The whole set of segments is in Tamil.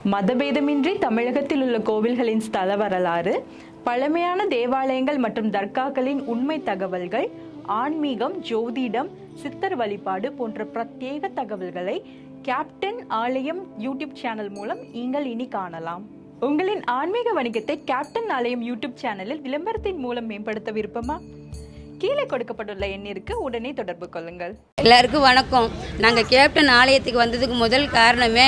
மதபேதமின்றி தமிழகத்தில் உள்ள கோவில்களின் ஸ்தல வரலாறு, பழமையான தேவாலயங்கள் மற்றும் தர்காக்களின் உண்மை தகவல்கள், ஆன்மீகம், ஜோதிடம், சித்தர் வழிபாடு போன்ற பிரத்யேக தகவல்களை கேப்டன் ஆலயம் யூடியூப் சேனல் மூலம் நீங்கள் இனி காணலாம். உங்களின் ஆன்மீக வணிகத்தை கேப்டன் ஆலயம் யூடியூப் சேனலில் விளம்பரத்தின் மூலம் மேம்படுத்த விருப்பமா? கீழே கொடுக்கப்பட்டுள்ள எண்ணிற்கு உடனே தொடர்பு கொள்ளுங்கள். எல்லாருக்கும் வணக்கம். நாங்கள் கேப்டன் ஆலயத்துக்கு வந்ததுக்கு முதல் காரணமே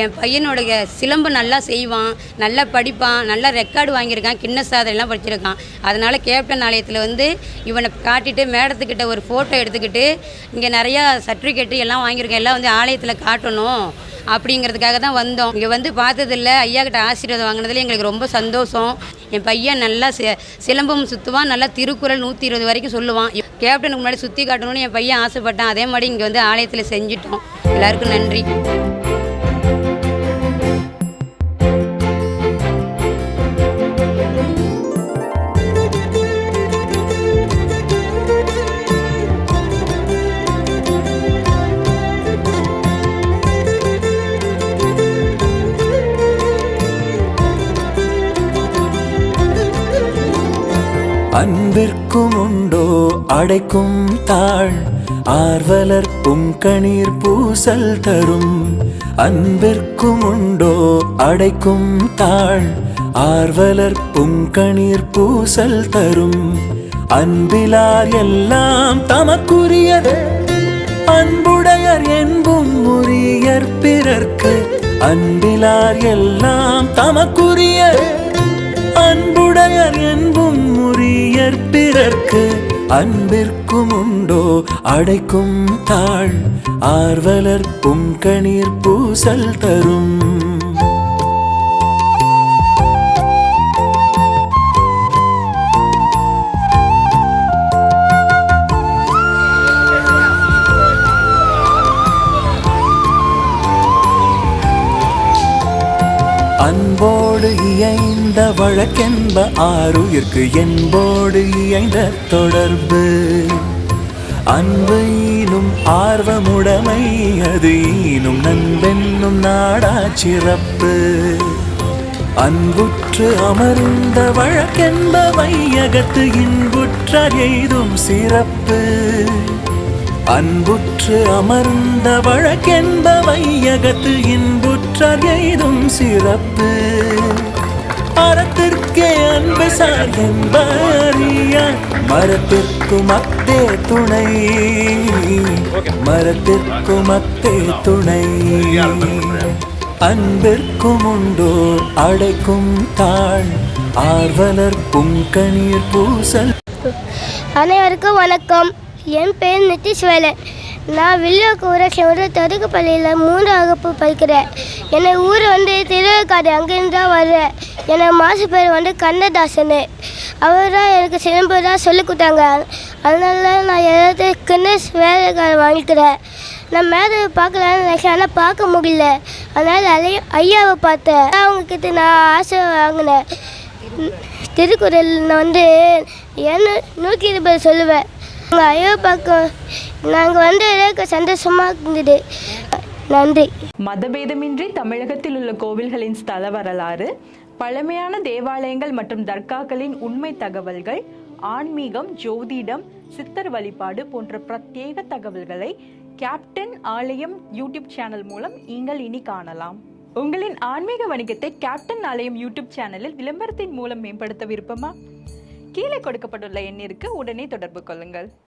என் பையனுடைய சிலம்பு நல்லா செய்வான், நல்லா படிப்பான், நல்லா ரெக்கார்டு வாங்கியிருக்கான், கிண்ண சாதனைலாம் படிச்சிருக்கான். அதனால் கேப்டன் ஆலயத்தில் வந்து இவனை காட்டிட்டு மேடத்துக்கிட்ட ஒரு ஃபோட்டோ எடுத்துக்கிட்டு இங்கே நிறையா சர்டிஃபிகேட்டு எல்லாம் வாங்கியிருக்கேன், எல்லாம் வந்து ஆலயத்தில் காட்டணும் அப்படிங்கிறதுக்காக தான் வந்தோம். இங்கே வந்து பார்த்ததில்ல, ஐயா கிட்ட ஆசீர்வாதம் வாங்கினதில் எங்களுக்கு ரொம்ப சந்தோஷம். என் பையன் நல்லா சிலம்பம் சுற்றுவான், நல்லா திருக்குறள் 120 வரைக்கும் சொல்லுவான். கேப்டனுக்கு முன்னாடி சுற்றி காட்டணும்னு என் பையன் ஆசைப்பட்டான். அதே மாதிரி இங்கே வந்து ஆலயத்தில் செஞ்சிட்டோம். எல்லாருக்கும் நன்றி. அன்பிற்கும் உண்டோ அடைக்கும் தாழ், ஆர்வலர் புங்கணீர் பூசல் தரும். அன்பிற்கும் உண்டோ அடைக்கும் தாழ், ஆர்வலர் புங்கணீர் பூசல் தரும். அன்பிலார் எல்லாம் தமக்குரியர், அன்புடையர் என்பும் உரியர் பிறர்க்கு. அன்பிலார் எல்லாம் தமக்குரியர், அன்புடையர் என்பும் உரியர் பிறர்க்கு. அன்பிற்கும் உண்டோ அடைக்கும் தாழ், ஆர்வலர் புங்கணீர் பூசல் தரும். அன்போடு இயைந்த வழக்கென்ப ஆருயிர்க்கு, என்போடு இயைந்த தொடர்பு. அன்பு ஈனும் ஆர்வமுடைமை, அது ஈனும் நண்பென்னும் நாடா சிறப்பு. அன்புற்று அமர்ந்த வழக்கென்ப வையகத்து, இன்புற்ற எய்தும் சிறப்பு. அன்புற்று அமர்ந்த வழக்கென்ப வையகத்து, இன்புற்ற எய்தும் சிறப்பு. அறத்திற்கே அன்பு சார் என்பறியார், மரத்திற்கும் அத்தே துணை, மரத்திற்கும் அத்தே துணை. அன்பிற்கும் உண்டோ அடைக்கும் தாழ், ஆர்வலர் புங்கணீர் பூசல். அனைவருக்கும் வணக்கம். என் பேர் நிதிஷ்வேலன். நான் வில்லுவாக்கு ஊராட்சி ஒரு தடுக்கு பள்ளியில் 3ஆம் வகுப்பு படிக்கிறேன். என்னை ஊர் வந்து திருவேற்காடு, அங்கேருந்து தான் வர்றேன். என்னை மாசு பேர் வந்து கண்ணதாசன். அவர் தான் எனக்கு சிலம்பு தான் சொல்லிக் கொடுத்தாங்க. அதனால நான் ஏதாவது கின்னஸ் வேலைக்கார வாங்கிக்கிறேன். நான் மேலே பார்க்கலான்னு நினைக்கிறேன், ஆனால் பார்க்க முடியல. அதனால் ஐயாவை பார்த்தேன். அவங்கக்கிட்ட நான் ஆசை வாங்கினேன். திருக்குறள் நான் வந்து 120 சொல்லுவேன். உங்கள் ஐயாவை பார்க்க நாங்கள் வந்து எனக்கு சந்தோஷமாக இருந்தது. நன்றி. மதபேதமின்றி தமிழகத்தில் உள்ள கோவில்களின் ஸ்தல வரலாறு, பழமையான தேவாலயங்கள் மற்றும் தர்காக்களின் உண்மை தகவல்கள், ஆன்மீகம், ஜோதிடம், சித்தர் வழிபாடு போன்ற பிரத்யேக தகவல்களை கேப்டன் ஆலயம் யூடியூப் சேனல் மூலம் நீங்கள் இனி காணலாம். உங்களின் ஆன்மீக வணிகத்தை கேப்டன் ஆலயம் யூடியூப் சேனலில் விளம்பரத்தின் மூலம் மேம்படுத்த விருப்பமா? கீழே கொடுக்கப்பட்டுள்ள எண்ணிற்கு உடனே தொடர்பு கொள்ளுங்கள்.